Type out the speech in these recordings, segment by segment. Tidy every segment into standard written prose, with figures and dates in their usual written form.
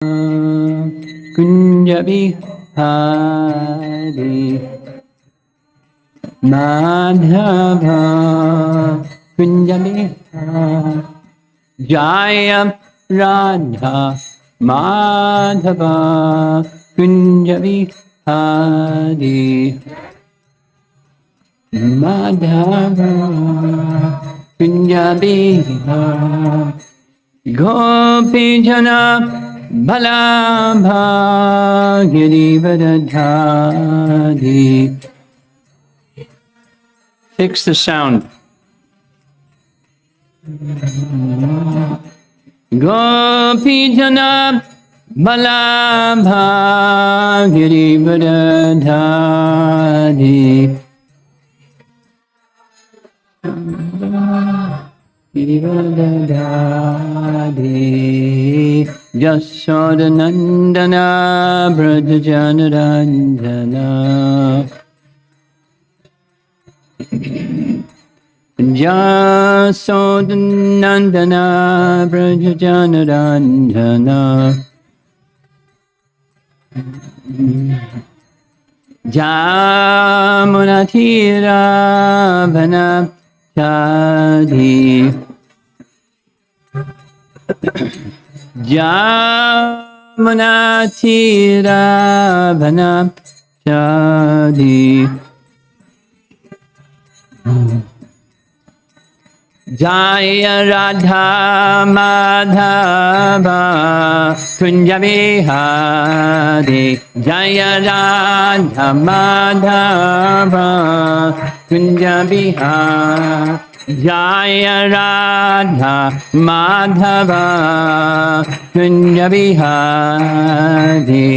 Kunjabihari Madhava Kunjabihari Jaya Radha Madhava Kunjabihari Madhava Kunjabihari Gopi Jana Balabha Girivardhari. Fix the sound. Gopi Jana Balabha Girivardhari. Girivardhari Jasodanandana Brajajanaranjana Jasodanandana Brajajanaranjana Jamunathiravana Chadi Jamunathiravana Chadi Jaya Radha Madhava Kunjabihari Jaya Radha Madhava Kunjabihari Jaya Radha Madhava Kunjabihari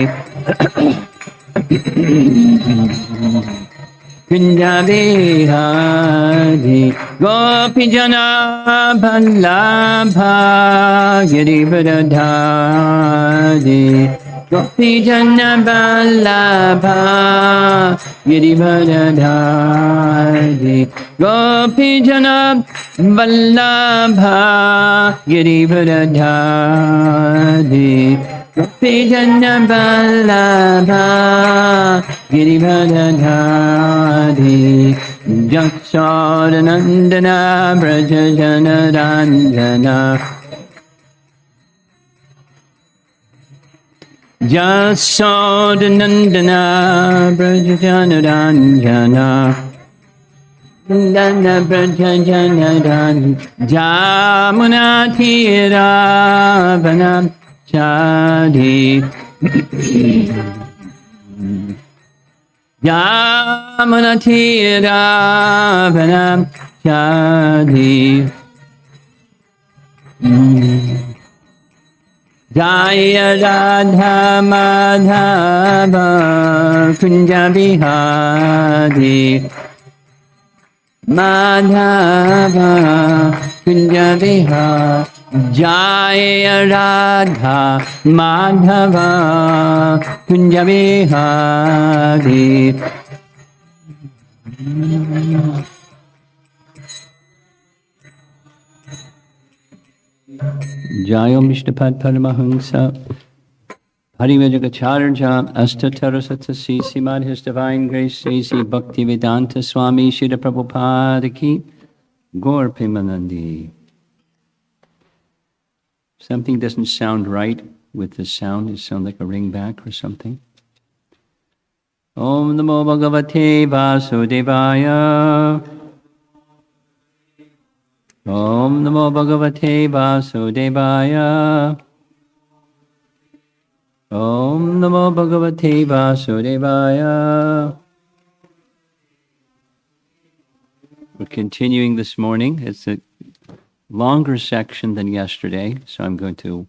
Kunjabihari Gopi Jana Vallabha Girivardhari Gopi Jana Vallabha Girivardhari Gopi Jana Vallabha Girivardhari Gopi Jana Vallabha Girivardhari Jasodanandana Brajajanaranjana Jasodanandana Brajajanaranjana Nandana Brajajanaranjana Jamunathiravana Chadi Jamunathiravana Chadi Jaya Radha Madhava Kunjabihari Madhava Kunjabihari Jaya Radha Madhava Kunjabihari Jayo Mishnapad Paramahamsa Parivajagacharya Astatarasatasi Simad His Divine Grace Sesi Bhaktivedanta Swami Shri Prabhupada Ki Gaur Premanandi. Something doesn't sound right with the sound. It sounds like a ringback or something. Om Namo Bhagavate Vasudevaya. Om Namo Bhagavate Vasudevaya. Om Namo Bhagavate Vasudevaya. We're continuing this morning. It's a longer section than yesterday, so I'm going to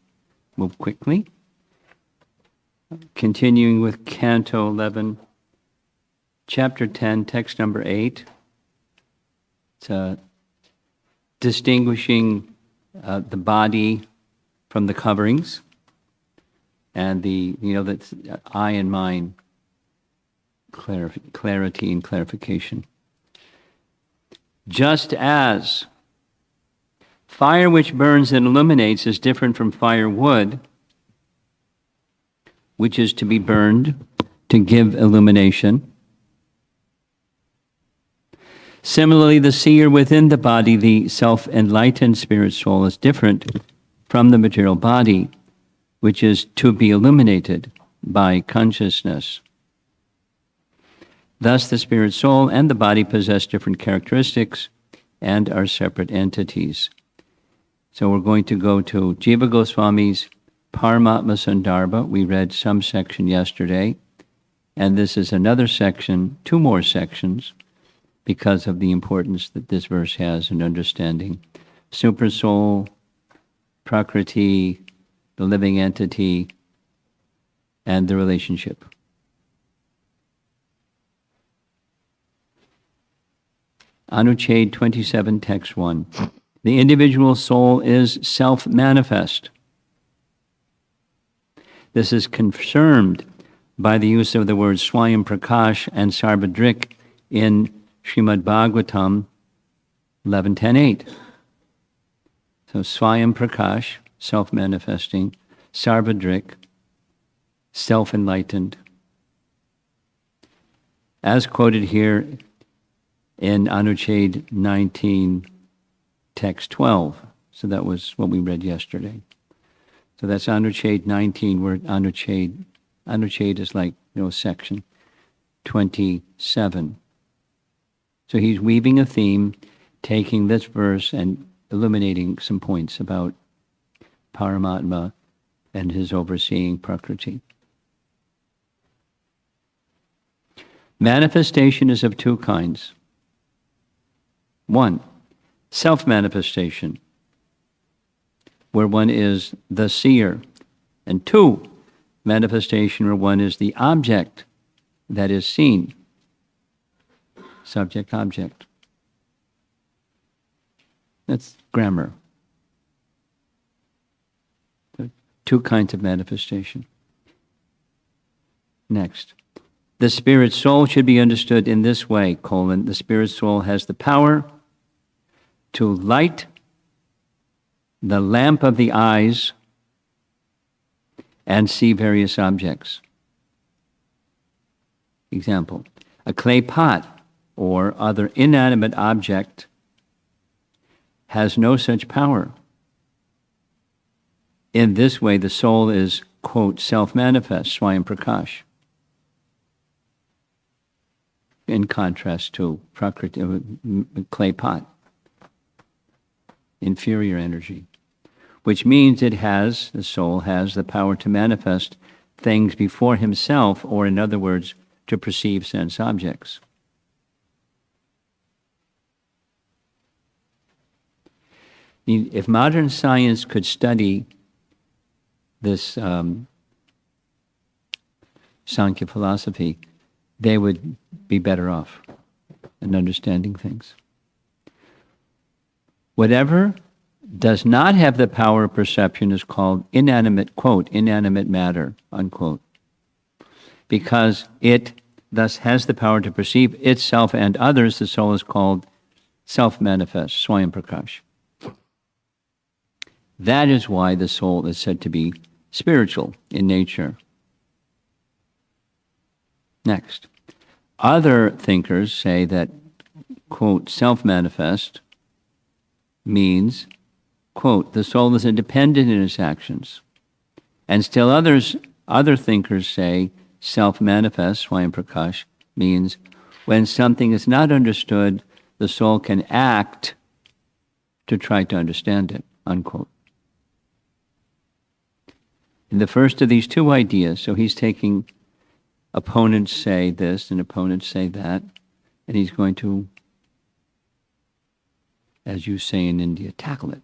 move quickly. Continuing with Canto 11, Chapter 10, Text number 8. It's distinguishing the body from the coverings, and that's I and mine, clarity and clarification. Just as fire which burns and illuminates is different from firewood, which is to be burned to give illumination. Similarly, the seer within the body, the self-enlightened spirit soul, is different from the material body, which is to be illuminated by consciousness. Thus, the spirit soul and the body possess different characteristics and are separate entities. So we're going to go to Jiva Goswami's Paramatma Sandarbha. We read some section yesterday, and this is another section, two more sections, because of the importance that this verse has in understanding super soul, Prakriti, the living entity, and the relationship. Anucheda 27, text 1. The individual soul is self-manifest. This is confirmed by the use of the words Swayam Prakash and Sarvadrik in Srimad Bhagavatam 11.10.8. So Swayam Prakash, self-manifesting, Sarvadrik, self-enlightened. As quoted here in Anucheda 19, text 12. So that was what we read yesterday. So that's Anucheda 19, where Anucheda is like, section 27. So he's weaving a theme, taking this verse and illuminating some points about Paramatma and his overseeing Prakriti. Manifestation is of two kinds. One, self-manifestation, where one is the seer. And two, manifestation where one is the object that is seen. Subject-object. That's grammar. Two kinds of manifestation. Next. The spirit soul should be understood in this way, the spirit soul has the power to light the lamp of the eyes and see various objects. Example, a clay pot or other inanimate object has no such power. In this way, the soul is, quote, self-manifest, Swayam Prakash, in contrast to Prakriti, clay pot, inferior energy, which means the soul has the power to manifest things before himself, or in other words, to perceive sense objects. If modern science could study this Sankhya philosophy, they would be better off in understanding things. Whatever does not have the power of perception is called inanimate, quote, inanimate matter, unquote, because it thus has the power to perceive itself and others. The soul is called self-manifest, Swayam Prakash. That is why the soul is said to be spiritual in nature. Next. Other thinkers say that, quote, self-manifest means, quote, the soul is independent in its actions. And still other thinkers say self-manifest, Swayam Prakash, means when something is not understood, the soul can act to try to understand it, unquote. In the first of these two ideas, so he's taking opponents say this and opponents say that, and he's going to, as you say in India, tackle it,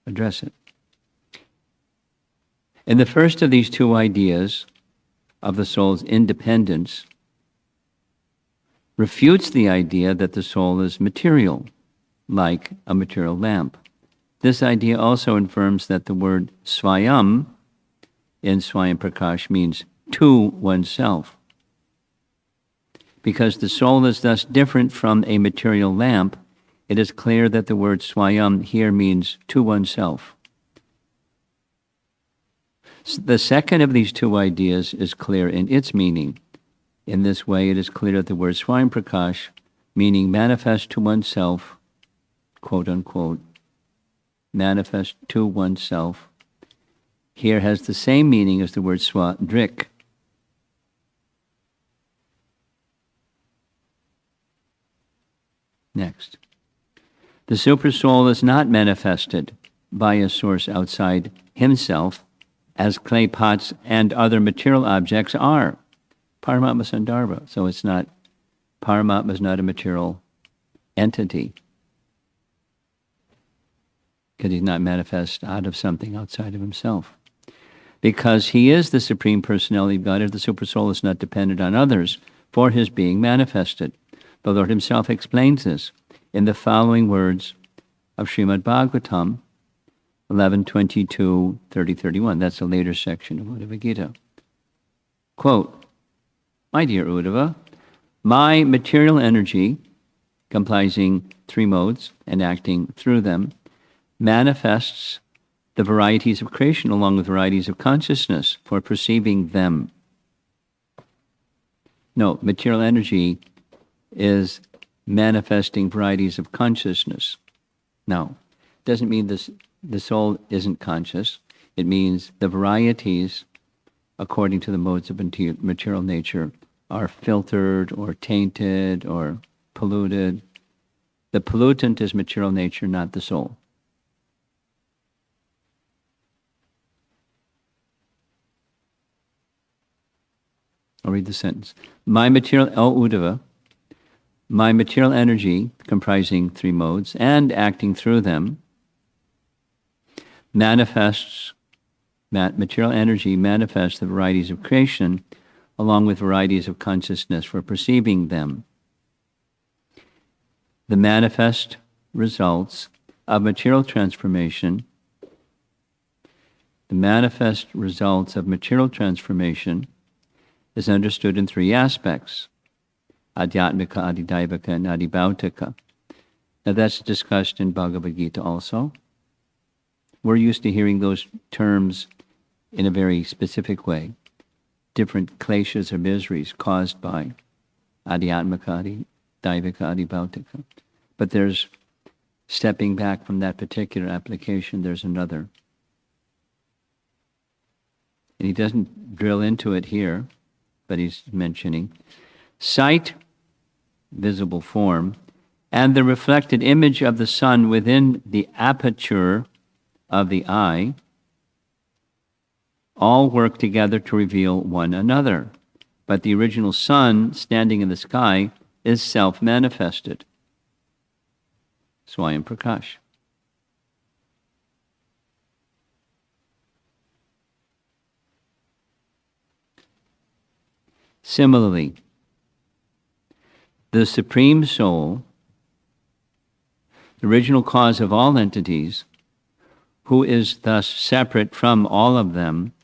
address it. In the first of these two ideas of the soul's independence, refutes the idea that the soul is material, like a material lamp. This idea also affirms that the word swayam in Swayam Prakash means to oneself. Because the soul is thus different from a material lamp, it is clear that the word swayam here means to oneself. The second of these two ideas is clear in its meaning. In this way, it is clear that the word Swayam Prakash, meaning manifest to oneself, quote unquote, manifest to oneself, here has the same meaning as the word Swadrik. Next. The Supersoul is not manifested by a source outside himself, as clay pots and other material objects are. Paramatma Sandarbha. So it's not, Paramatma is not a material entity, because he's not manifest out of something outside of himself. Because he is the Supreme Personality of Godhead, the Supersoul is not dependent on others for his being manifested. The Lord himself explains this in the following words of Srimad Bhagavatam 11:22, 30-31. That's a later section of Uddhava Gita. Quote, my dear Uddhava, my material energy, comprising three modes and acting through them, manifests the varieties of creation along with varieties of consciousness for perceiving them. No, material energy is manifesting varieties of consciousness. Now, it doesn't mean the soul isn't conscious. It means the varieties, according to the modes of material nature, are filtered or tainted or polluted. The pollutant is material nature, not the soul. I'll read the sentence. My material, Uddhava, my material energy, comprising three modes and acting through them, material energy manifests the varieties of creation along with varieties of consciousness for perceiving them. The manifest results of material transformation, is understood in three aspects: Adhyatmika, Adidaivaka, and Adibhautika. Now that's discussed in Bhagavad Gita also. We're used to hearing those terms in a very specific way. Different kleshas or miseries caused by Adhyatmika, Adidaivaka, Adibhautika. But there's, stepping back from that particular application, there's another. And he doesn't drill into it here, but he's mentioning sight, visible form, and the reflected image of the sun within the aperture of the eye all work together to reveal one another. But the original sun standing in the sky is self-manifested. Swayam Prakash. Similarly, the Supreme Soul, the original cause of all entities, who is thus separate from all of them,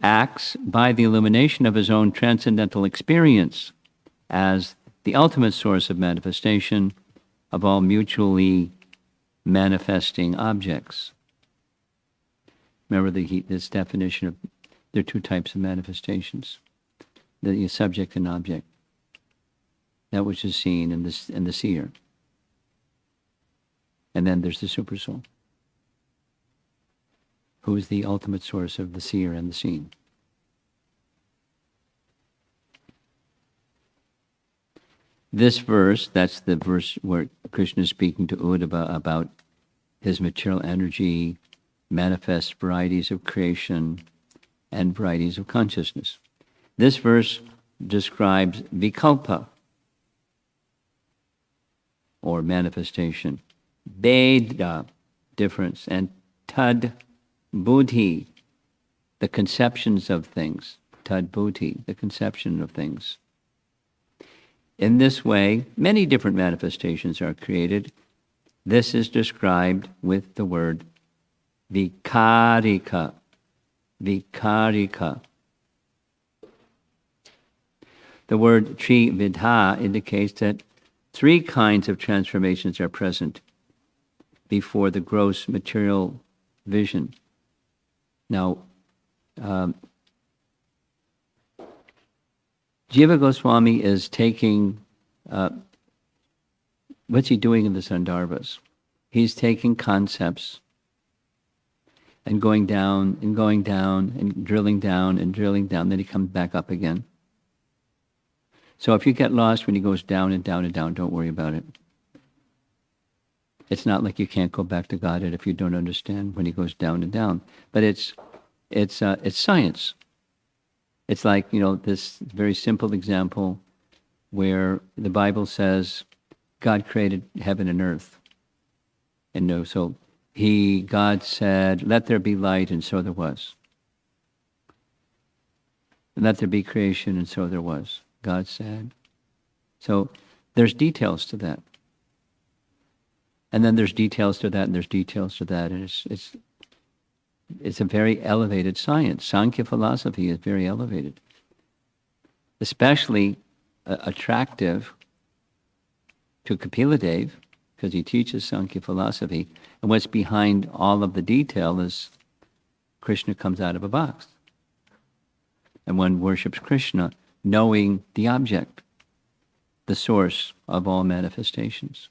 acts by the illumination of his own transcendental experience as the ultimate source of manifestation of all mutually manifesting objects. Remember this definition of, there are two types of manifestations: the subject and object, that which is seen and the seer. And then there's the Supersoul, who is the ultimate source of the seer and the seen. This verse, that's the verse where Krishna is speaking to Uddhava about his material energy manifests varieties of creation and varieties of consciousness. This verse describes vikalpa, or manifestation, beda, difference, and tad buddhi, the conceptions of things, tad buddhi, the conception of things. In this way, many different manifestations are created. This is described with the word vikarika, vikarika. The word tri-vidha indicates that three kinds of transformations are present before the gross material vision. Now, Jiva Goswami is taking, what's he doing in the Sandarbhas? He's taking concepts and going down and going down and drilling down and drilling down, then he comes back up again. So if you get lost when he goes down and down and down, don't worry about it. It's not like you can't go back to Godhead if you don't understand when he goes down and down. But it's science. It's like, this very simple example where the Bible says God created heaven and earth. And so God said, let there be light, and so there was. And let there be creation, and so there was. God said. So there's details to that. And then there's details to that, and there's details to that. And it's a very elevated science. Sankhya philosophy is very elevated. Especially attractive to Kapila Dev, because he teaches Sankhya philosophy. And what's behind all of the detail is Krishna comes out of a box. And one worships Krishna, knowing the object, the source of all manifestations.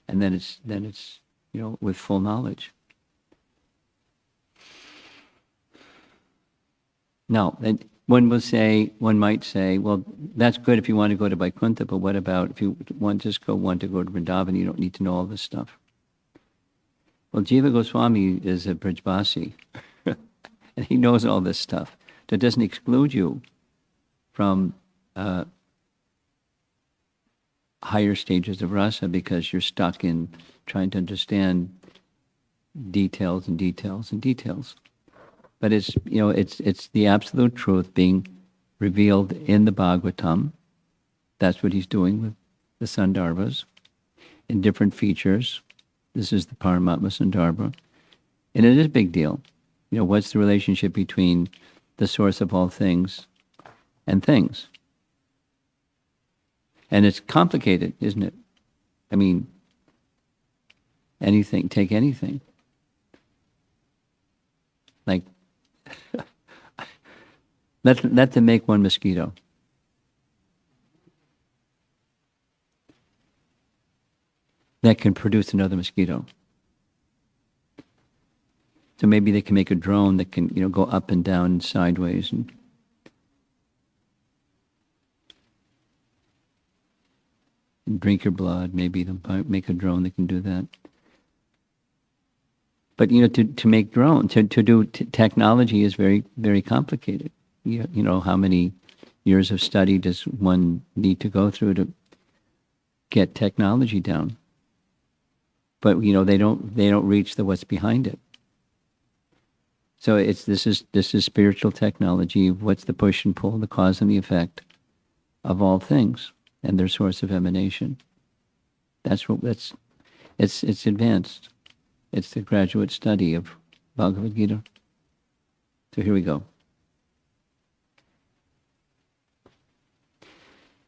And then it's with full knowledge. Now, one might say, well, that's good if you want to go to Vaikuntha, but what about if you want to go to Vrindavan, you don't need to know all this stuff. Well, Jiva Goswami is a Brajbasi, and he knows all this stuff. That doesn't exclude you from higher stages of rasa because you're stuck in trying to understand details and details and details. But it's the absolute truth being revealed in the Bhagavatam. That's what he's doing with the Sandarbhas in different features. This is the Paramatma Sandarbha. And it is a big deal. What's the relationship between the source of all things and things? And it's complicated, isn't it? I mean, take anything. Like, let them make one mosquito. That can produce another mosquito. So maybe they can make a drone that can, go up and down and sideways and drink your blood. Maybe they'll make a drone that can do that. But to make drone, to do technology is very, very complicated. How many years of study does one need to go through to get technology down? But they don't reach the what's behind it. So this is spiritual technology. What's the push and pull, the cause and the effect of all things and their source of emanation? It's advanced. It's the graduate study of Bhagavad Gita. So here we go.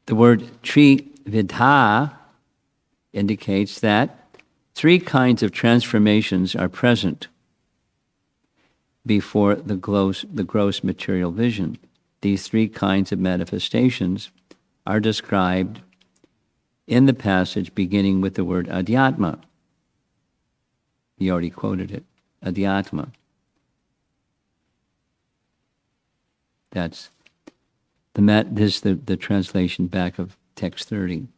The word Trividha indicates that three kinds of transformations are present before the gross material vision. These three kinds of manifestations are described in the passage beginning with the word Adhyatma. He already quoted it, Adhyatma. That's the translation back of text 30.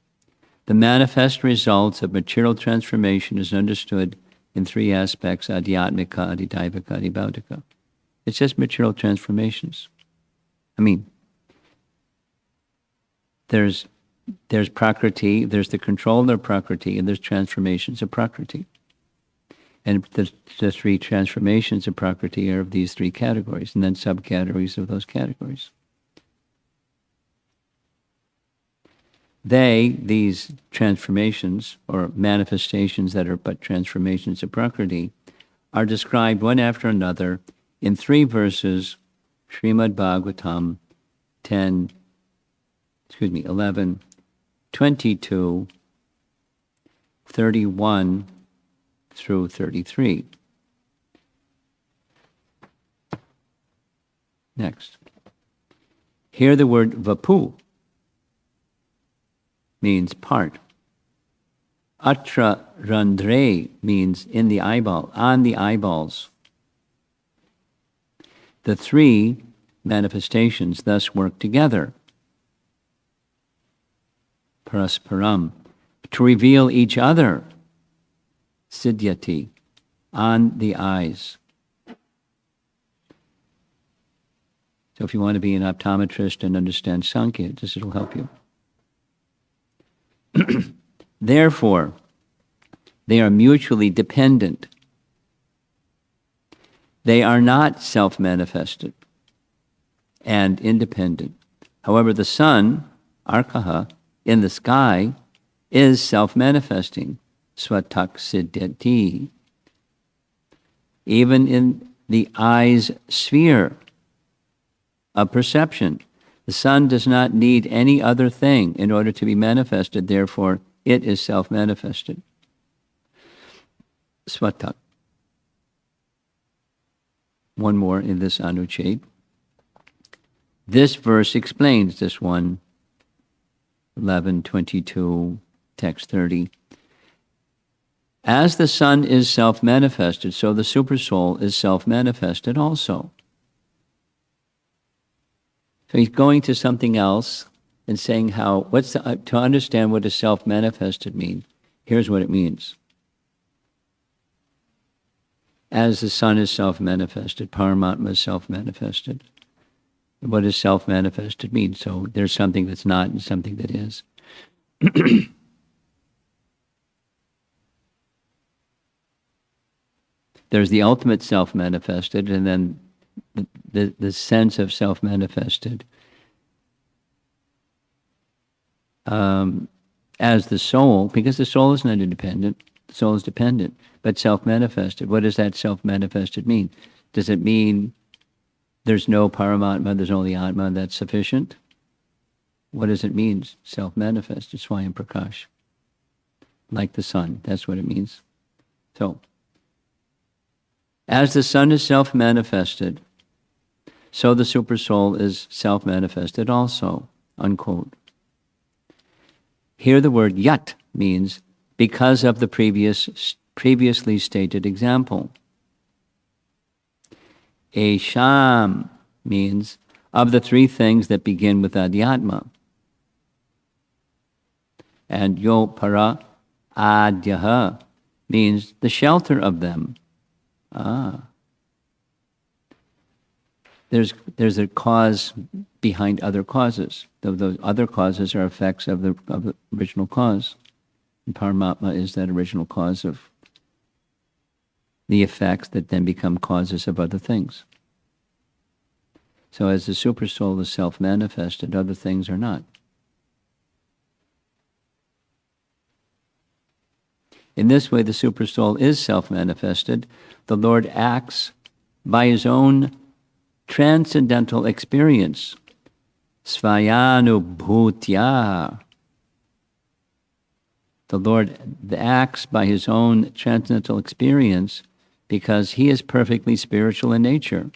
The manifest results of material transformation is understood in three aspects: adhyatmika, adidaivika, adibhautika. It's just material transformations. I mean, there's prakriti, there's the control of prakriti, and there's transformations of prakriti. And the three transformations of prakriti are of these three categories, and then subcategories of those categories. These transformations, or manifestations that are but transformations of prakriti, are described one after another in three verses, Srimad Bhagavatam 11, 22, 31 through 33. Next. Here the word vapu means part. Atra randre means in the eyeball, on the eyeballs. The three manifestations thus work together, parasparam, to reveal each other, siddhyati, on the eyes. So if you want to be an optometrist and understand Sankhya, this will help you. Therefore, they are mutually dependent. They are not self-manifested and independent. However, the sun, arkaha, in the sky, is self-manifesting, swatak siddhati. Even in the eye's sphere of perception, the sun does not need any other thing in order to be manifested, therefore it is self-manifested. Swatak. One more in this Anuched. This verse explains this one, 11:22, text 30. As the sun is self-manifested, so the Supersoul is self-manifested also. So he's going to something else and saying how, to understand what does self-manifested mean, here's what it means. As the sun is self-manifested, Paramatma is self-manifested. What does self-manifested mean? So there's something that's not and something that is. There's the ultimate self-manifested, and then the sense of self-manifested as the soul, because the soul is not independent, the soul is dependent, but self-manifested. What does that self-manifested mean? Does it mean there's no Paramatma, there's only Atma, that's sufficient? What does it mean, self-manifested, Swayam Prakash? Like the sun, that's what it means. So, as the sun is self-manifested, so the Supersoul is self-manifested also, unquote. Here the word yat means because of the previously stated example. Esham means of the three things that begin with adhyatma. And yo para adyaha means the shelter of them. There's a cause behind other causes. Those other causes are effects of the original cause. And Paramatma is that original cause of the effects that then become causes of other things. So as the Supersoul is self-manifested, other things are not. In this way, the Supersoul is self-manifested. The Lord acts by his own transcendental experience. Svayanubhutya. The Lord acts by his own transcendental experience because he is perfectly spiritual in nature.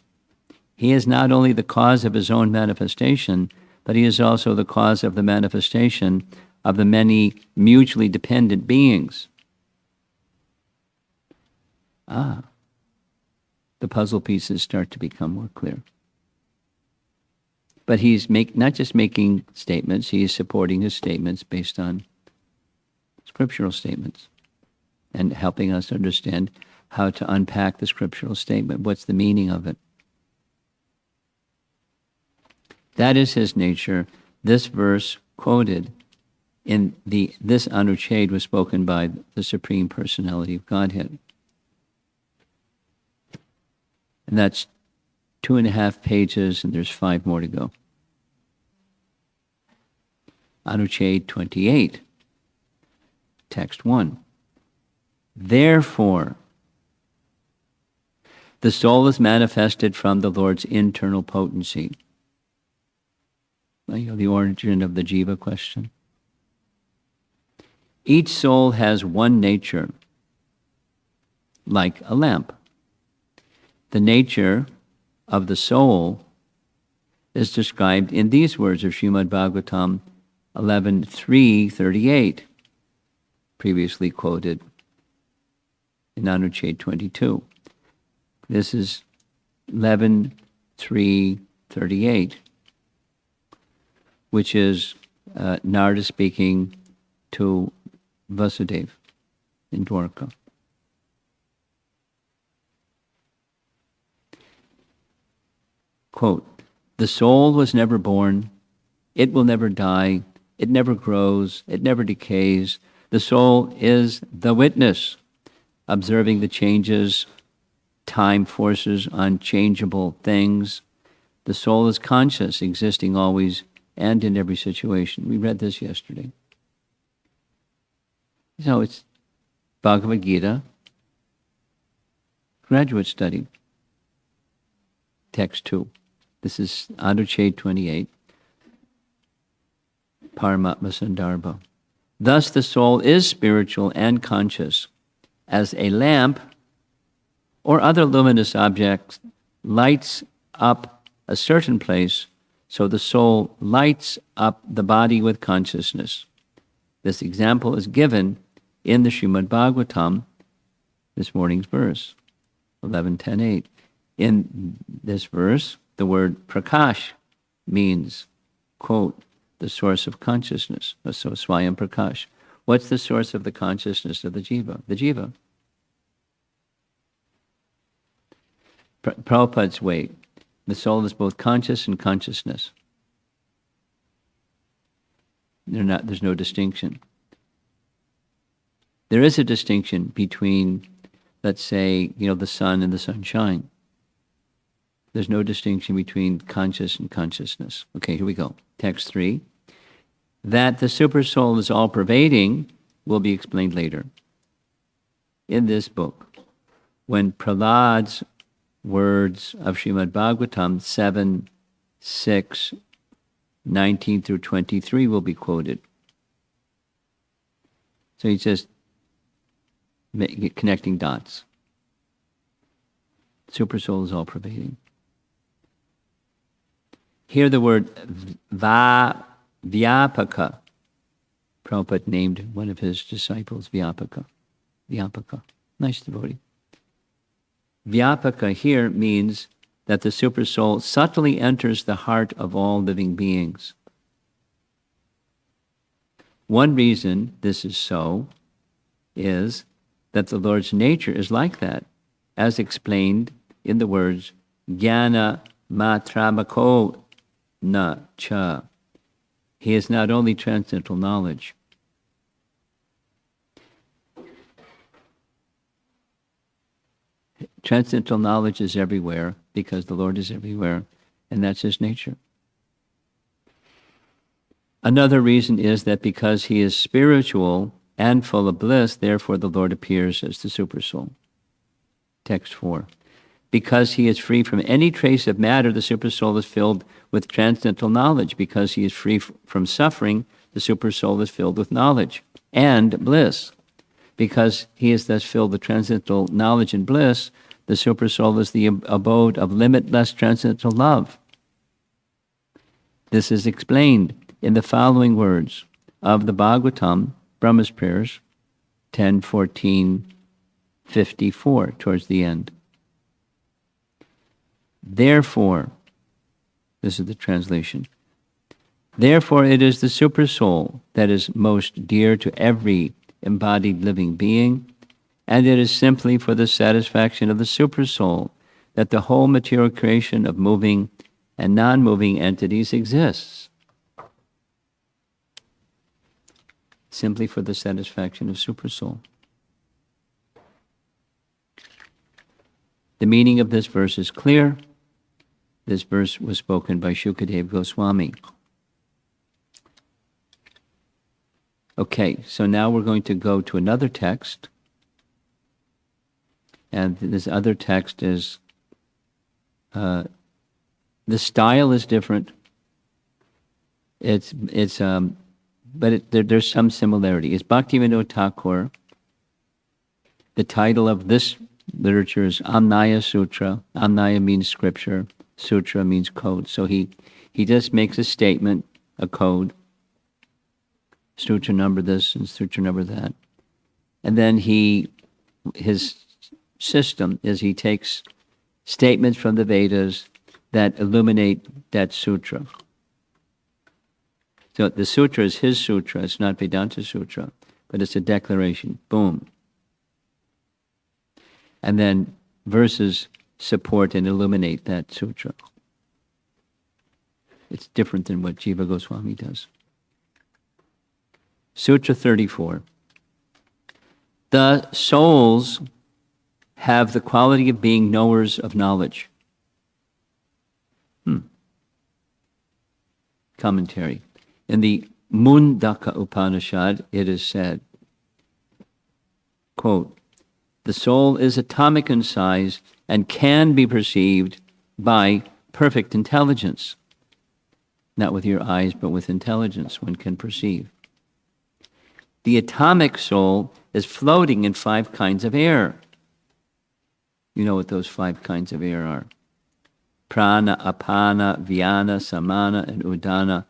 He is not only the cause of his own manifestation, but he is also the cause of the manifestation of the many mutually dependent beings. The puzzle pieces start to become more clear. But he's not just making statements, he is supporting his statements based on scriptural statements and helping us understand how to unpack the scriptural statement. What's the meaning of it? That is his nature. This verse quoted in this Anuched was spoken by the Supreme Personality of Godhead. And that's 2.5 pages, and there's 5 more to go. Anuched 28, text 1. Therefore, the soul is manifested from the Lord's internal potency. The origin of the Jiva question. Each soul has one nature, like a lamp. The nature of the soul is described in these words of Srimad Bhagavatam 11.3.38, previously quoted in Anucheta 22. This is 11.3.38, which is Narada speaking to Vasudeva in Dwarka. Quote, "The soul was never born, it will never die, it never grows, it never decays. The soul is the witness, observing the changes, time forces on changeable things. The soul is conscious, existing always and in every situation." We read this yesterday. So it's Bhagavad Gita, graduate study, text 2. This is Anucheta 28, Paramatma Sandarbha. "Thus the soul is spiritual and conscious. As a lamp or other luminous object lights up a certain place, so the soul lights up the body with consciousness. This example is given in the Srimad Bhagavatam, this morning's verse, 11.10.8. In this verse, the word prakash means, quote, the source of consciousness. So Swayam Prakash. What's the source of the consciousness of the jiva? The jiva. Prabhupada's way. The soul is both conscious and consciousness. There's no distinction. There is a distinction between, let's say, the sun and the sunshine. There's no distinction between conscious and consciousness. Okay, here we go. Text 3. That the supersoul is all-pervading will be explained later. In this book, when Prahlad's words of Srimad Bhagavatam 7:6, 19 through 23 will be quoted. So he says, connecting dots. Supersoul is all-pervading. Here the word Vyapaka. Prabhupada named one of his disciples Vyapaka. Vyapaka. Nice devotee. Vyapaka here means that the supersoul subtly enters the heart of all living beings. One reason this is so is that the Lord's nature is like that, as explained in the words Jnana Matramako Na Cha. He is not only transcendental knowledge. Transcendental knowledge is everywhere because the Lord is everywhere, and that's his nature. Another reason is that because he is spiritual and full of bliss, therefore the Lord appears as the supersoul. Text 4. Because he is free from any trace of matter, the supersoul is filled with transcendental knowledge. Because he is free from suffering, the supersoul is filled with knowledge and bliss. Because he is thus filled with transcendental knowledge and bliss, the supersoul is the abode of limitless transcendental love. This is explained in the following words of the Bhagavatam, Brahma's prayers, 10:14-54, towards the end. Therefore, this is the translation, therefore it is the supersoul that is most dear to every embodied living being, and it is simply for the satisfaction of the supersoul that the whole material creation of moving and non-moving entities exists. Simply for the satisfaction of supersoul. The meaning of this verse is clear. This verse was spoken by Shukadeva Goswami. Okay, so now we're going to go to another text. And this other text is, the style is different. There's some similarity. It's Bhaktivinoda Thakur. The title of this literature is Amnaya Sutra. Amnaya means scripture. Sutra means code. So he just makes a statement, a code, sutra number this and sutra number that. And then his system is he takes statements from the Vedas that illuminate that sutra. So the sutra is his sutra, it's not Vedanta Sutra, but it's a declaration, boom. And then verses support and illuminate that sutra. It's different than what Jiva Goswami does. Sutra 34. The souls have the quality of being knowers of knowledge. Commentary. In the Mundaka Upanishad, it is said, quote, the soul is atomic in size and can be perceived by perfect intelligence. Not with your eyes, but with intelligence, one can perceive. The atomic soul is floating in 5 kinds of air. You know what those 5 kinds of air are. Prana, Apana, Vyana, Samana, and Udana.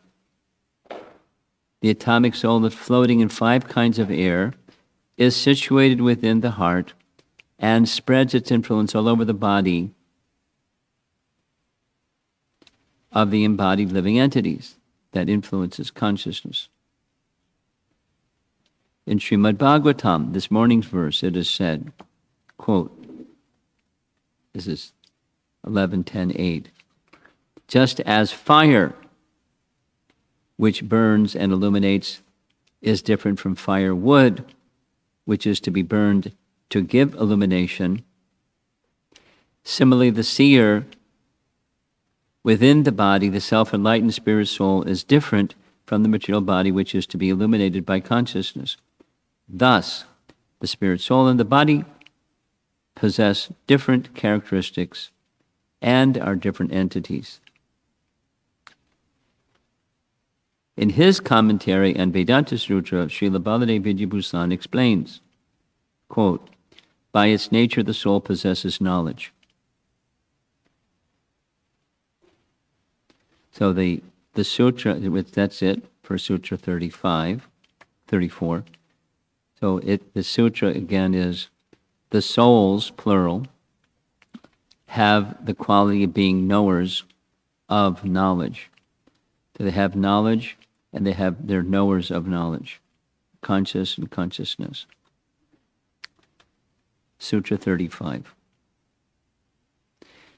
The atomic soul is floating in 5 kinds of air, is situated within the heart, and spreads its influence all over the body of the embodied living entities. That influences consciousness. In Srimad Bhagavatam, this morning's verse, it is said, quote, this is 11.10.8, just as fire, which burns and illuminates, is different from firewood, which is to be burned to give illumination, similarly the seer within the body, the self-enlightened spirit soul, is different from the material body, which is to be illuminated by consciousness. Thus, the spirit soul and the body possess different characteristics and are different entities. In his commentary on Vedanta Sutra, Srila Baladev Vidyabhusan explains, quote, by its nature the soul possesses knowledge. So the sutra, that's it for Sutra 34. So the sutra again is, the souls, plural, have the quality of being knowers of knowledge. So they have knowledge and they're knowers of knowledge, conscious and consciousness. Sutra 35.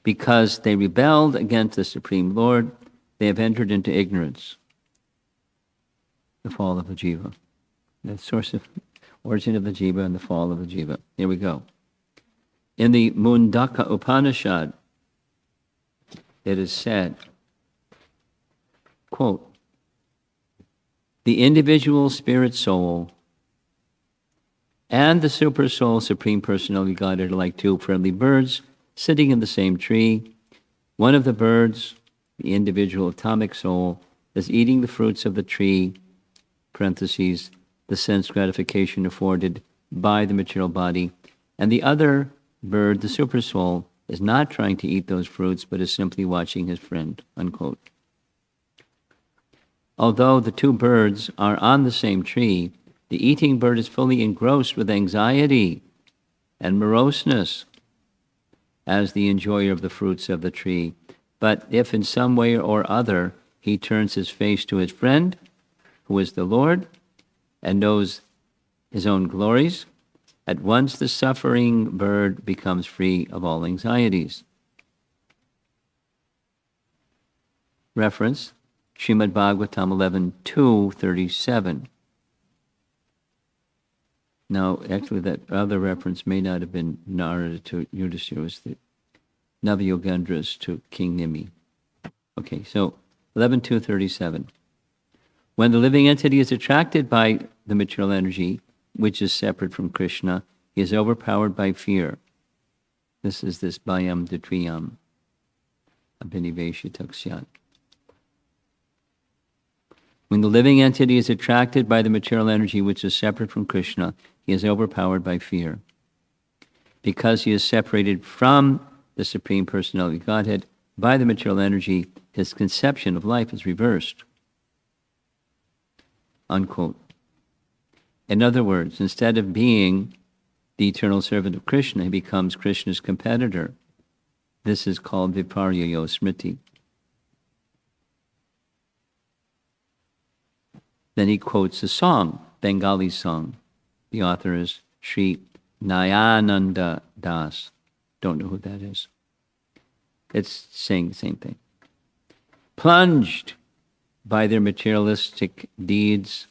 Because they rebelled against the Supreme Lord, they have entered into ignorance. The fall of the jiva. The origin of the jiva and the fall of the jiva. Here we go. In the Mundaka Upanishad, it is said, quote, the individual spirit soul and the super soul, Supreme Personality Godhead, are like 2 friendly birds sitting in the same tree. One of the birds, the individual atomic soul, is eating the fruits of the tree, parentheses, the sense gratification afforded by the material body, and the other bird, the super soul, is not trying to eat those fruits, but is simply watching his friend, unquote. Although the 2 birds are on the same tree, the eating bird is fully engrossed with anxiety and moroseness as the enjoyer of the fruits of the tree. But if in some way or other he turns his face to his friend, who is the Lord, and knows his own glories, at once the suffering bird becomes free of all anxieties. Reference, Srimad Bhagavatam 11.2.37. Now, actually, that other reference may not have been Narada to Yudhishthira, it was the Navayogendras to King Nimi. Okay, so 11.2.37. When the living entity is attracted by the material energy, which is separate from Krishna, he is overpowered by fear. This is this Bhayam Dvitriyam, Abhinivesha Taksyat. When the living entity is attracted by the material energy which is separate from Krishna, he is overpowered by fear. Because he is separated from the Supreme Personality Godhead, by the material energy, his conception of life is reversed. Unquote. In other words, instead of being the eternal servant of Krishna, he becomes Krishna's competitor. This is called Viparyayo Smriti. Then he quotes a song, Bengali song. The author is Sri Nayananda Das. Don't know who that is. It's saying the same thing. Plunged by their materialistic deeds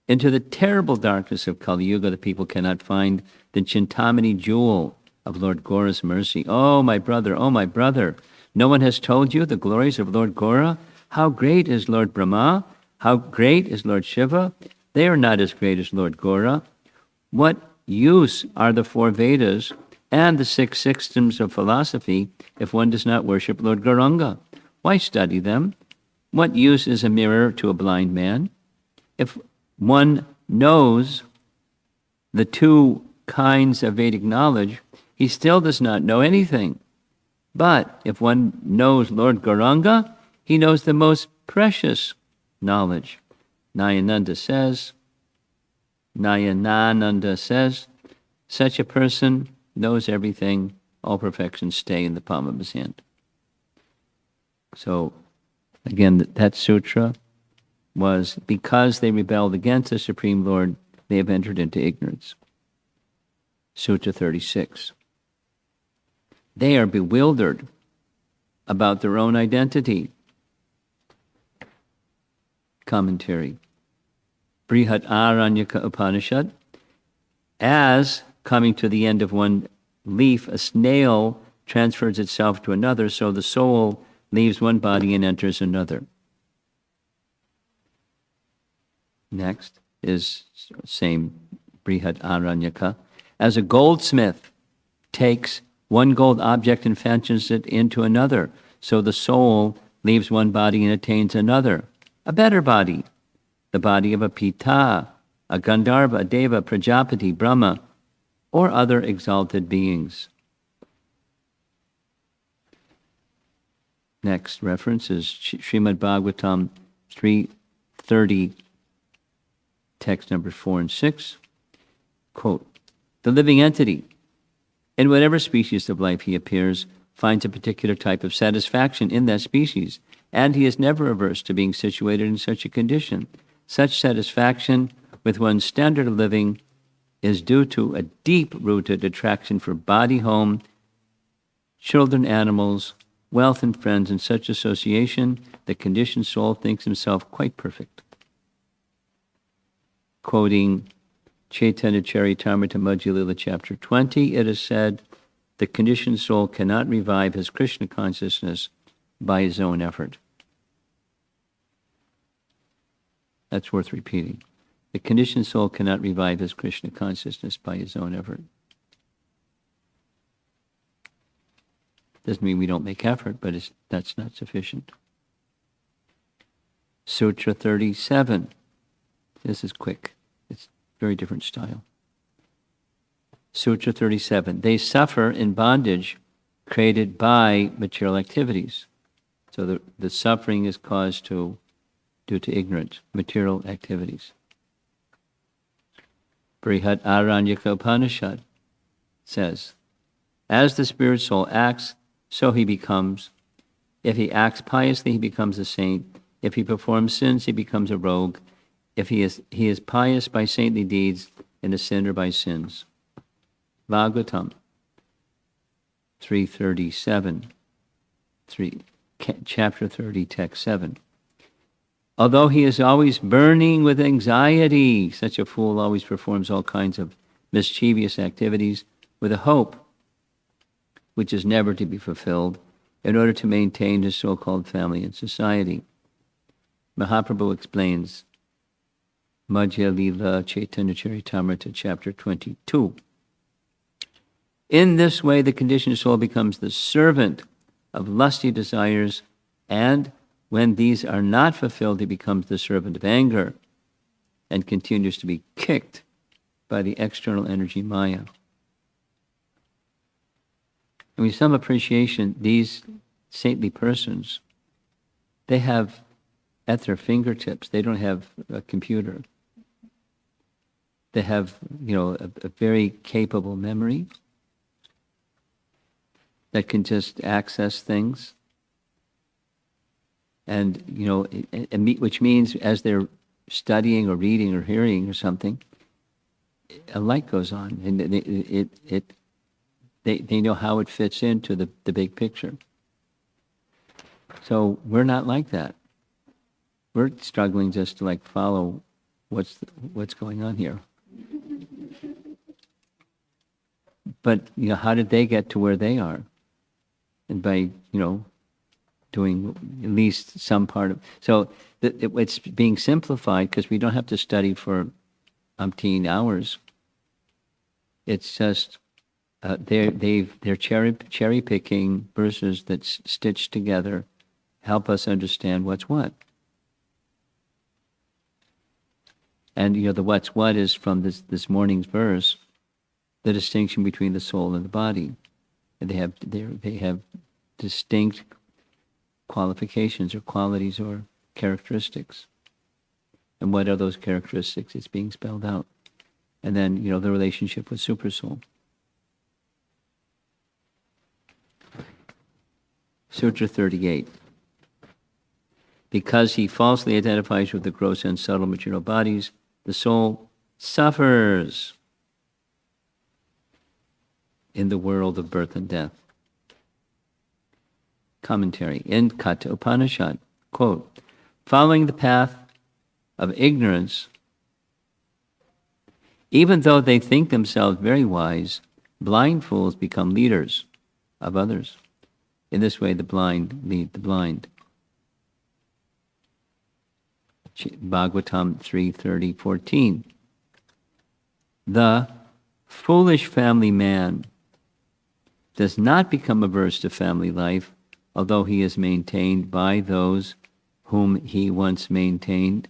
into the terrible darkness of Kali Yuga, the people cannot find the Chintamani jewel of Lord Gaura's mercy. Oh, my brother, no one has told you the glories of Lord Gaura? How great is Lord Brahma? How great is Lord Shiva? They are not as great as Lord Gaura. What use are the 4 Vedas and the 6 systems of philosophy if one does not worship Lord Gauranga? Why study them? What use is a mirror to a blind man? If one knows the 2 kinds of Vedic knowledge, he still does not know anything. But if one knows Lord Gauranga, he knows the most precious knowledge. Nayananda says, such a person knows everything, all perfections stay in the palm of his hand. So, again, that sutra was because they rebelled against the Supreme Lord, they have entered into ignorance. Sutra 36. They are bewildered about their own identity. Commentary. Brihat Aranyaka Upanishad. As, coming to the end of one leaf, a snail transfers itself to another, so the soul leaves one body and enters another. Next is same Brihat Aranyaka. As a goldsmith takes one gold object and fashions it into another, so the soul leaves one body and attains another, a better body, the body of a Pita, a Gandharva, a Deva, Prajapati, Brahma, or other exalted beings. Next reference is Srimad Bhagavatam 3:30, text number 4 and 6. Quote, the living entity, in whatever species of life he appears, finds a particular type of satisfaction in that species, and he is never averse to being situated in such a condition. Such satisfaction with one's standard of living is due to a deep-rooted attraction for body, home, children, animals, wealth, and friends. In such association, the conditioned soul thinks himself quite perfect. Quoting Chaitanya Charitamrita Madhya Lila, chapter 20, it is said, the conditioned soul cannot revive his Krishna consciousness by his own effort. That's worth repeating. The conditioned soul cannot revive his Krishna consciousness by his own effort. Doesn't mean we don't make effort, but that's not sufficient. Sutra 37. This is quick. It's very different style. Sutra 37. They suffer in bondage created by material activities. So the suffering is caused due to ignorance, material activities. Brihat Aranyaka Upanishad says, as the spirit soul acts, so he becomes. If he acts piously, he becomes a saint. If he performs sins, he becomes a rogue. If he is pious by saintly deeds and a sinner by sins. Bhagavatam 3:37, chapter 30, text 7. Although he is always burning with anxiety, such a fool always performs all kinds of mischievous activities with a hope which is never to be fulfilled in order to maintain his so-called family and society. Mahaprabhu explains Madhya Lila Chaitanya Charitamrita, chapter 22. In this way, the conditioned soul becomes the servant of lusty desires, and when these are not fulfilled, he becomes the servant of anger and continues to be kicked by the external energy Maya. And with some appreciation, these saintly persons, they have at their fingertips, they don't have a computer. They have, a very capable memory that can just access things. And, which means as they're studying or reading or hearing or something, a light goes on, and they know how it fits into the big picture. So we're not like that. We're struggling just to follow what's going on here. But how did they get to where they are? And by doing at least some part of. So it's being simplified because we don't have to study for umpteen hours. It's just they're cherry picking verses that's stitched together, help us understand what's what. And the what's what is from this morning's verse, the distinction between the soul and the body. And they have distinct qualifications or qualities or characteristics. And what are those characteristics? It's being spelled out. And then, the relationship with Supersoul. Sutra 38. Because he falsely identifies with the gross and subtle material bodies, the soul suffers in the world of birth and death. Commentary. In Katha Upanishad, quote, following the path of ignorance, even though they think themselves very wise, blind fools become leaders of others. In this way, the blind lead the blind. Bhagavatam 3:30-14. The foolish family man does not become averse to family life, although he is maintained by those whom he once maintained.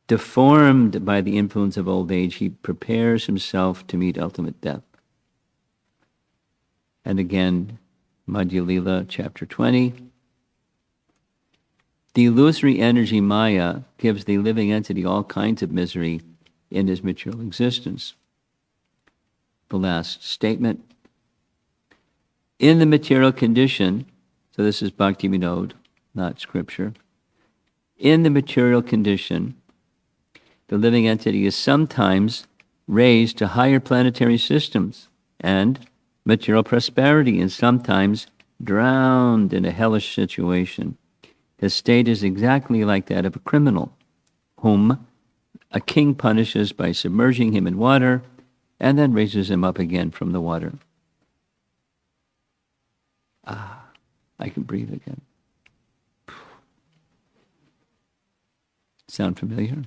Deformed by the influence of old age, he prepares himself to meet ultimate death. And again, Madhya Lila, chapter 20. The illusory energy Maya gives the living entity all kinds of misery in his material existence. The last statement. In the material condition, so this is Bhakti Vinod, not scripture. In the material condition, the living entity is sometimes raised to higher planetary systems and material prosperity, and sometimes drowned in a hellish situation. His state is exactly like that of a criminal, whom a king punishes by submerging him in water and then raises him up again from the water. I can breathe again. Sound familiar?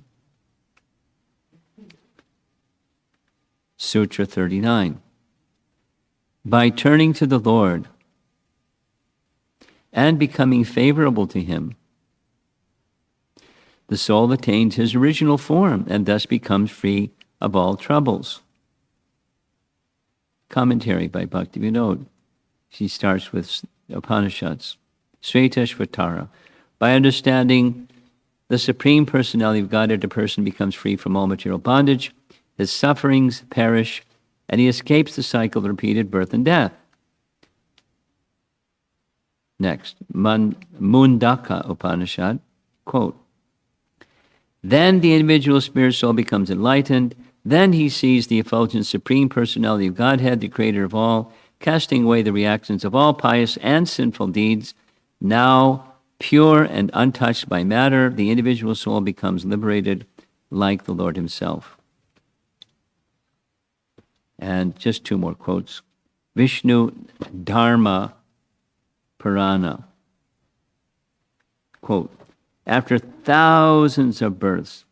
Sutra 39. By turning to the Lord and becoming favorable to him, the soul attains his original form and thus becomes free of all troubles. Commentary by Bhakti Vinod. She starts with Upanishads. Svetashvatara. By understanding the Supreme Personality of Godhead, a person becomes free from all material bondage, his sufferings perish, and he escapes the cycle of repeated birth and death. Next, Mundaka Upanishad, quote, then the individual spirit soul becomes enlightened, then he sees the effulgent Supreme Personality of Godhead, the Creator of all, casting away the reactions of all pious and sinful deeds. Now, pure and untouched by matter, the individual soul becomes liberated like the Lord himself. And just two more quotes. Vishnu Dharma Purana. Quote, after thousands of births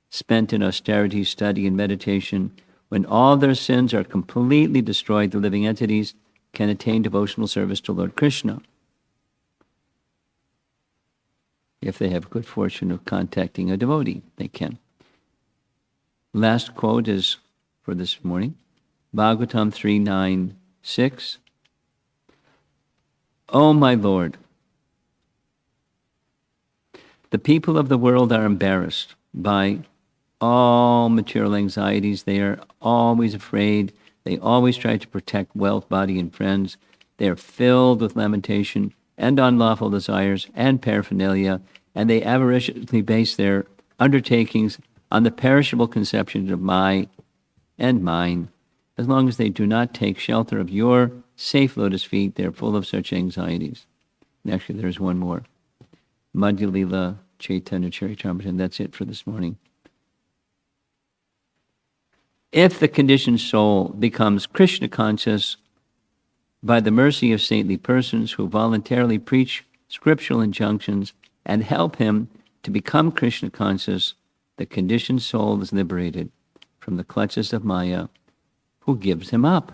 spent in austerity, study, and meditation, when all their sins are completely destroyed, the living entities can attain devotional service to Lord Krishna, if they have good fortune of contacting a devotee. They can. Last quote is for this morning, Bhagavatam 3:9-6. O my Lord, the people of the world are embarrassed by all material anxieties. They are always afraid. They always try to protect wealth, body, and friends. They are filled with lamentation and unlawful desires and paraphernalia, and they avariciously base their undertakings on the perishable conceptions of my and mine. As long as they do not take shelter of your safe lotus feet, they're full of such anxieties. And actually, there's one more. Madhya Lila Chaitanya Charitamrita, and that's it for this morning. If the conditioned soul becomes Krishna conscious by the mercy of saintly persons who voluntarily preach scriptural injunctions and help him to become Krishna conscious, the conditioned soul is liberated from the clutches of Maya, who gives him up.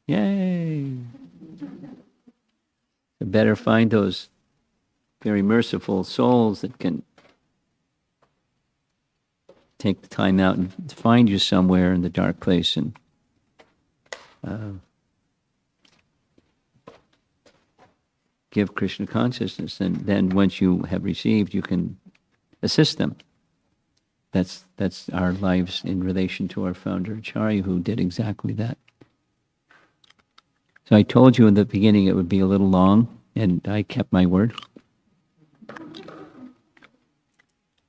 Yay! You better find those very merciful souls that can take the time out and find you somewhere in the dark place and give Krishna consciousness. And then once you have received, you can assist them. That's our lives in relation to our founder, Acharya, who did exactly that. So I told you in the beginning it would be a little long, and I kept my word.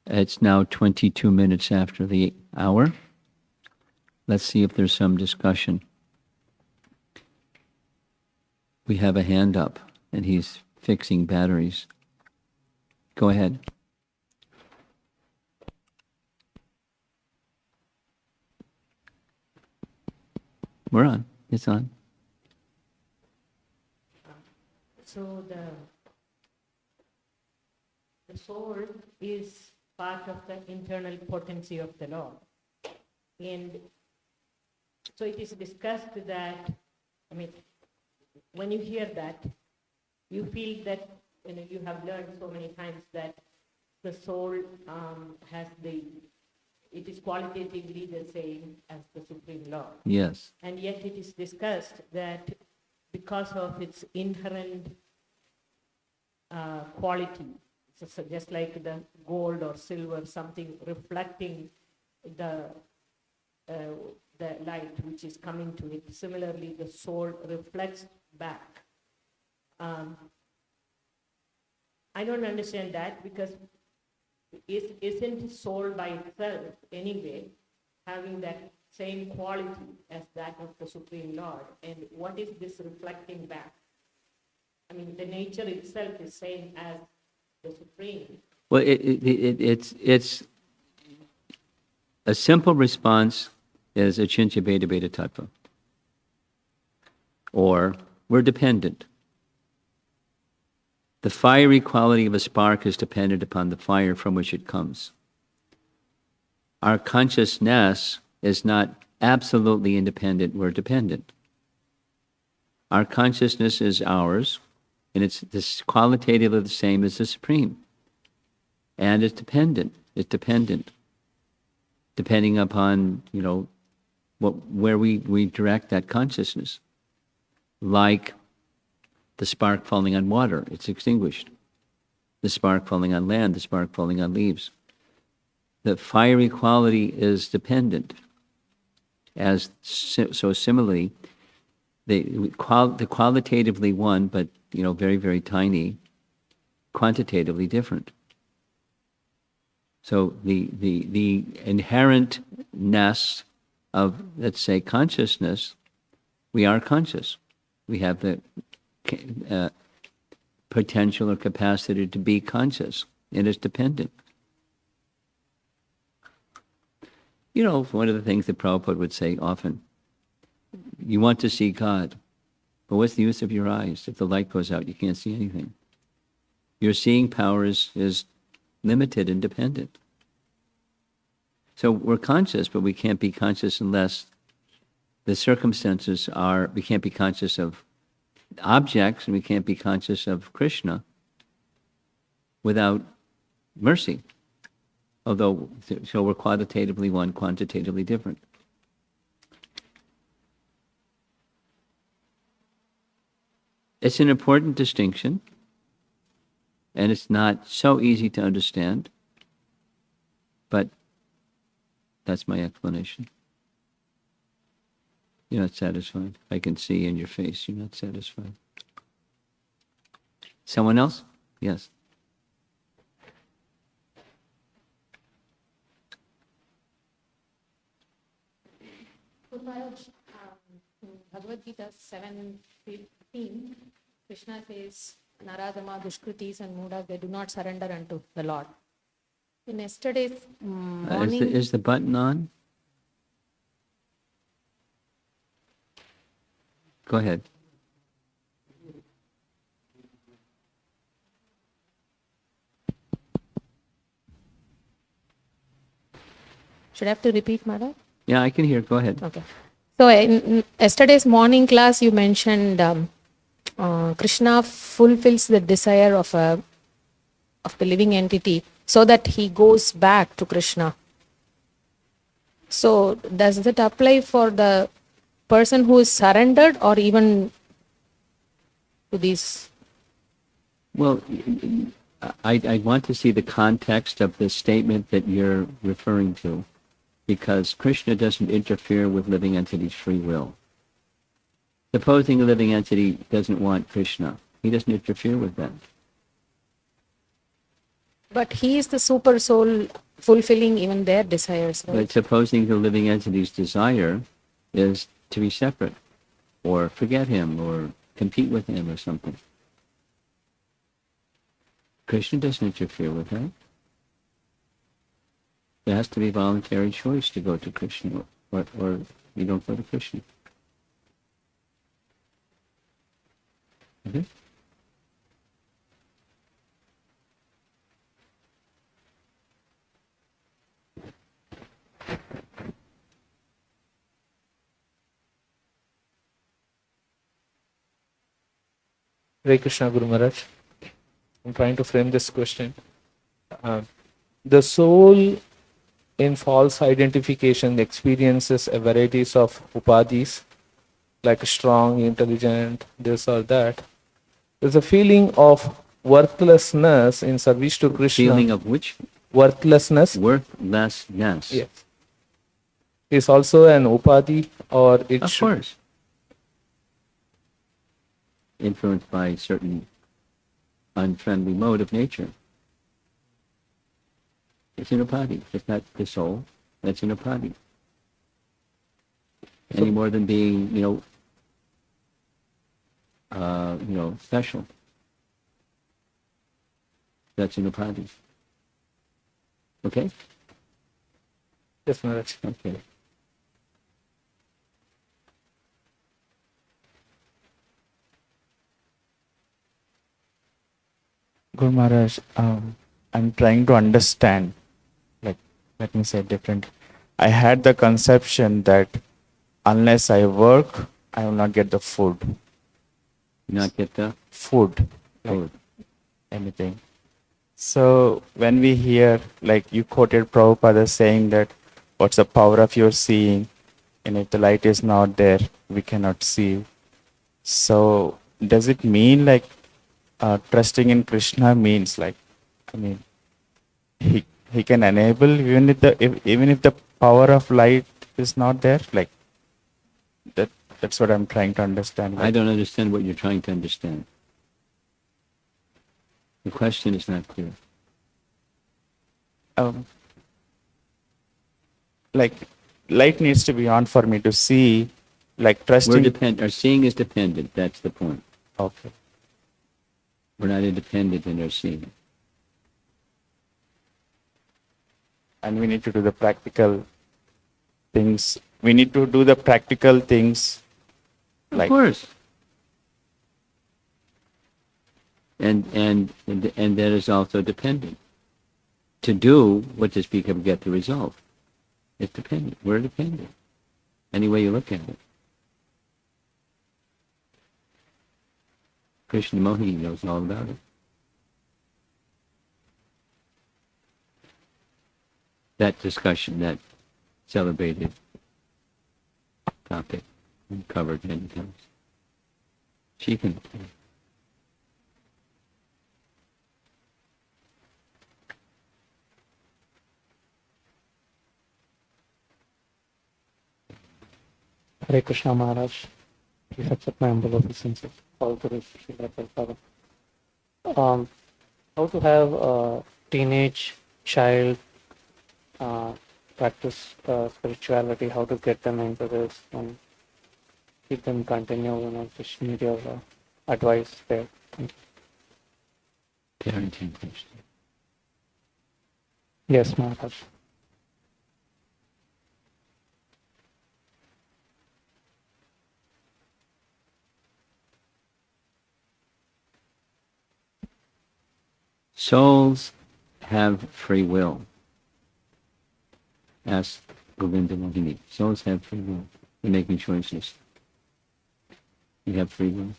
It's now 22 minutes after the hour. Let's see if there's some discussion. We have a hand up, and he's fixing batteries. Go ahead. We're on. It's on. So the soul is part of the internal potency of the Lord. And so it is discussed that, when you hear that, you feel that, you have learned so many times that the soul it is qualitatively the same as the Supreme Lord. Yes. And yet it is discussed that because of its inherent quality, so just like the gold or silver, something reflecting the light which is coming to it. Similarly, the soul reflects back. I don't understand that, because isn't soul by itself anyway having that same quality as that of the Supreme Lord? And what is this reflecting back? The nature itself is same as the Supreme. Well, it's a simple response is achintya beta beta tattva. Or we're dependent. The fiery quality of a spark is dependent upon the fire from which it comes. Our consciousness is not absolutely independent, we're dependent. Our consciousness is ours, and it's this qualitatively the same as the Supreme. And it's dependent. It's dependent. Depending upon, where we direct that consciousness. Like the spark falling on water, it's extinguished. The spark falling on land, the spark falling on leaves. The fiery quality is dependent. So similarly, the qualitatively one, but very, very tiny, quantitatively different. So the inherentness of, let's say, consciousness, we are conscious. We have the potential or capacity to be conscious. It is dependent. One of the things that Prabhupada would say often, you want to see God, but what's the use of your eyes? If the light goes out, you can't see anything. Your seeing power is limited and dependent. So we're conscious, but we can't be conscious unless the circumstances are, we can't be conscious of objects, and we can't be conscious of Krishna without mercy. Although, so we're qualitatively one, quantitatively different. It's an important distinction, and it's not so easy to understand, but that's my explanation. You're not satisfied. I can see in your face you're not satisfied. Someone else? Yes. Guru Maharaj, in Bhagavad Gita 7:15, Krishna says, Naradama, Dushkritis and Mudas, they do not surrender unto the Lord. In yesterday's morning, Is the button on? Go ahead. should I have to repeat, Maharaj? Yeah, I can hear. Go ahead. Okay. So in yesterday's morning class, you mentioned Krishna fulfills the desire of the living entity so that he goes back to Krishna. So does that apply for the person who is surrendered or even to these? Well, I want to see the context of the statement that you're referring to, because Krishna doesn't interfere with living entities' free will. Supposing a living entity doesn't want Krishna, he doesn't interfere with that. But he is the super soul fulfilling even their desires, right? But supposing the living entity's desire is to be separate, or forget him, or compete with him, or something. Krishna doesn't interfere with that. There has to be voluntary choice to go to Krishna, or you don't go to Krishna. Okay? Hare Krishna, Guru Maharaj. I'm trying to frame this question. The soul in false identification experiences a varieties of upadhis, like strong, intelligent, this or that. There's a feeling of worthlessness in service to Krishna. Feeling of which? Worthlessness. Worthlessness. Yes. Is also an upadhi, or it Of should. course. Influenced by a certain unfriendly mode of nature. It's an upadhi. It's not the soul. That's an upadhi. Any more than being, special. That's an upadhi. Okay? Yes, Maharaj. Okay. Guru Maharaj, I'm trying to understand, let me say it different. I had the conception that unless I work, I will not get the food. Not get the Food, food. anything. So when we hear, like you quoted Prabhupada saying that, what's the power of your seeing? And if the light is not there, we cannot see. So does it mean like trusting in Krishna means he can enable even if the power of light is not there, like that's what I'm trying to understand. I don't understand what you're trying to understand. The question is not clear. Like light needs to be on for me to see, like trusting. Our seeing is dependent. That's the point. Okay. We're not independent in our seeing. And we need to do the practical things. We need to do the practical things. Of course. And that is also dependent. To do what does become get the result. It's dependent. We're dependent. Any way you look at it. Krishna Mohini knows all about it. That discussion, that celebrated topic, covered many times. She can Hare Krishna Maharaj. Please accept my humble obeisances. All to Srila Prabhupada. How to have a teenage child practice spirituality, how to get them into this and keep them continue, just need your advice there. Thank you. Parenting question. Yes, Maharaj. Souls have free will. Ask Govinda Mohini. Souls have free will. They're making choices. You have free will.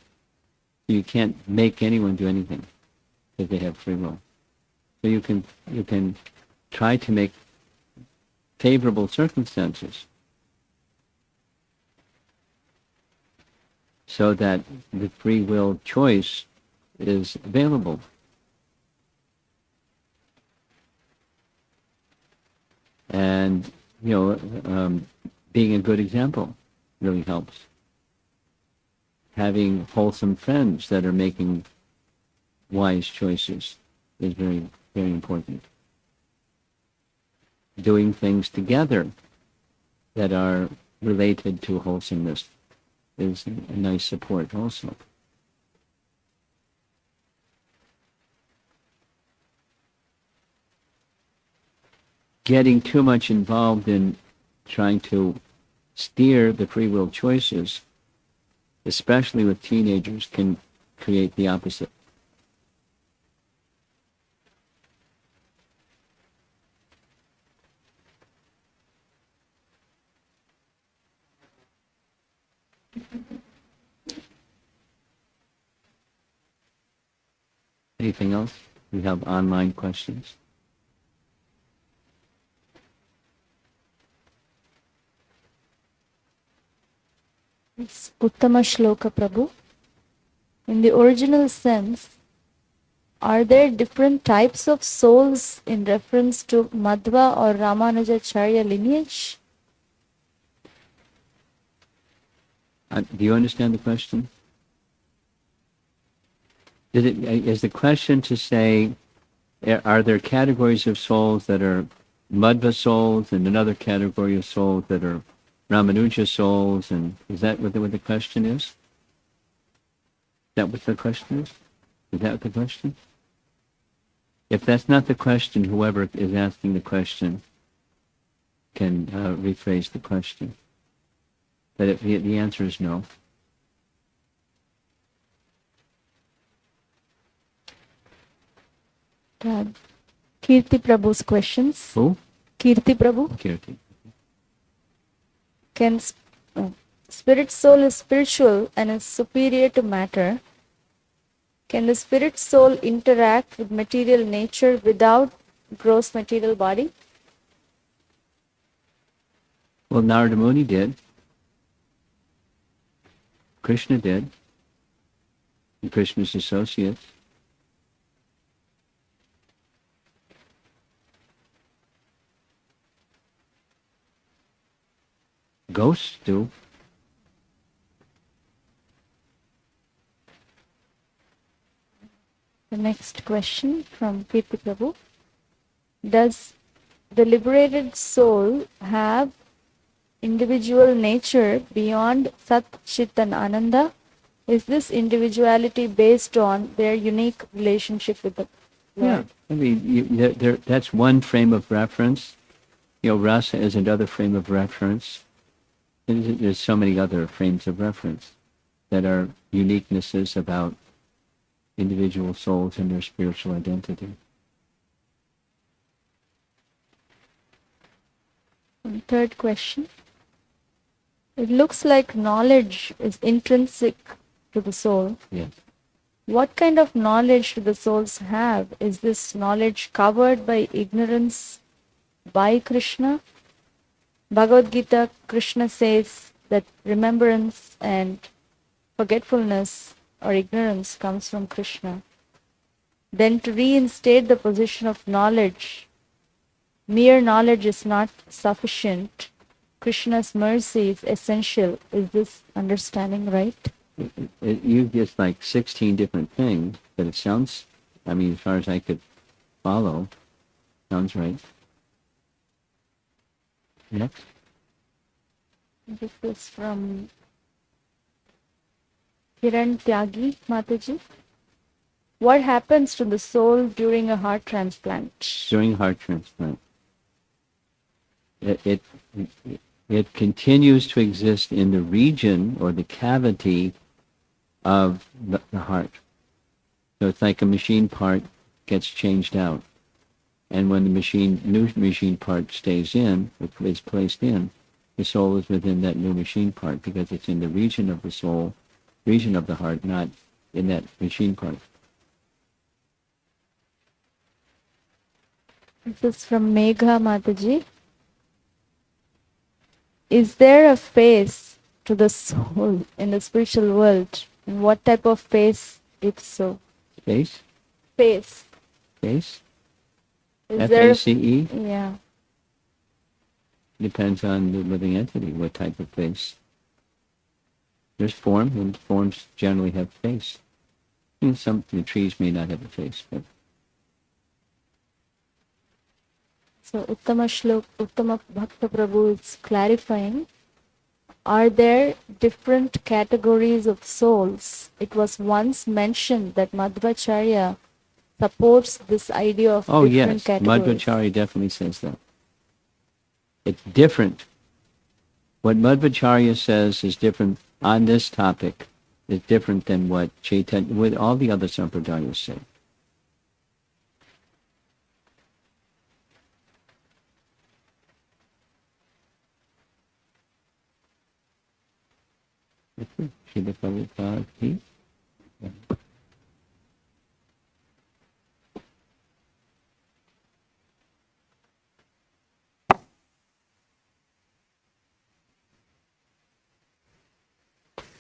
You can't make anyone do anything if they have free will. So you can try to make favorable circumstances so that the free will choice is available. And, being a good example really helps. Having wholesome friends that are making wise choices is very, very important. Doing things together that are related to wholesomeness is a nice support also. Getting too much involved in trying to steer the free will choices, especially with teenagers, can create the opposite. Anything else? We have online questions. It's Uttama Shloka Prabhu. In the original sense, are there different types of souls in reference to Madhva or Ramanujacharya lineage? Do you understand the question? Is the question to say, are there categories of souls that are Madhva souls and another category of souls that are Ramanuja souls, and is that what the question is? Is that what the question is? Is that the question? If that's not the question, whoever is asking the question can rephrase the question. But the answer is no. Kirti Prabhu's questions. Who? Kirti Prabhu. Kirti. Can spirit soul is spiritual and is superior to matter? Can the spirit soul interact with material nature without gross material body? Well, Narada Muni did. Krishna did. And Krishna's associates. Ghosts do. The next question from Kirti Prabhu. Does the liberated soul have individual nature beyond Sat, Chit and Ananda? Is this individuality based on their unique relationship with the Lord? Yeah, I mean, that's one frame of reference. Rasa is another frame of reference. There's so many other frames of reference that are uniquenesses about individual souls and their spiritual identity. And third question. It looks like knowledge is intrinsic to the soul. Yes. What kind of knowledge do the souls have? Is this knowledge covered by ignorance by Krishna? Bhagavad Gita, Krishna says that remembrance and forgetfulness or ignorance comes from Krishna. Then to reinstate the position of knowledge, mere knowledge is not sufficient. Krishna's mercy is essential. Is this understanding right? You just like 16 different things, but it sounds, I mean, as far as I could follow, sounds right. Next. This is from Kiran Tyagi Mataji. What happens to the soul during a heart transplant? During heart transplant, it it continues to exist in the region or the cavity of the heart. So it's like a machine part gets changed out, and when the new machine part stays in, is placed in, the soul is within that new machine part because it's in the region of the soul, region of the heart, not in that machine part. This is from Megha Mataji. Is there a phase to the soul in the spiritual world? And what type of phase, if so? Face, Phase. face, Is there? F-A-C-E. Yeah. Depends on the living entity, what type of face. There's form, and forms generally have face. And some the trees may not have a face, but So Uttama Bhakta Prabhu is clarifying. Are there different categories of souls? It was once mentioned that Madhvacharya supports this idea of oh different yes, categories. Madhvacharya definitely says that. It's different. What Madhvacharya says is different on this topic. Is different than what Chaitanya, what all the other sampradayas say. Srila Prabhupada ki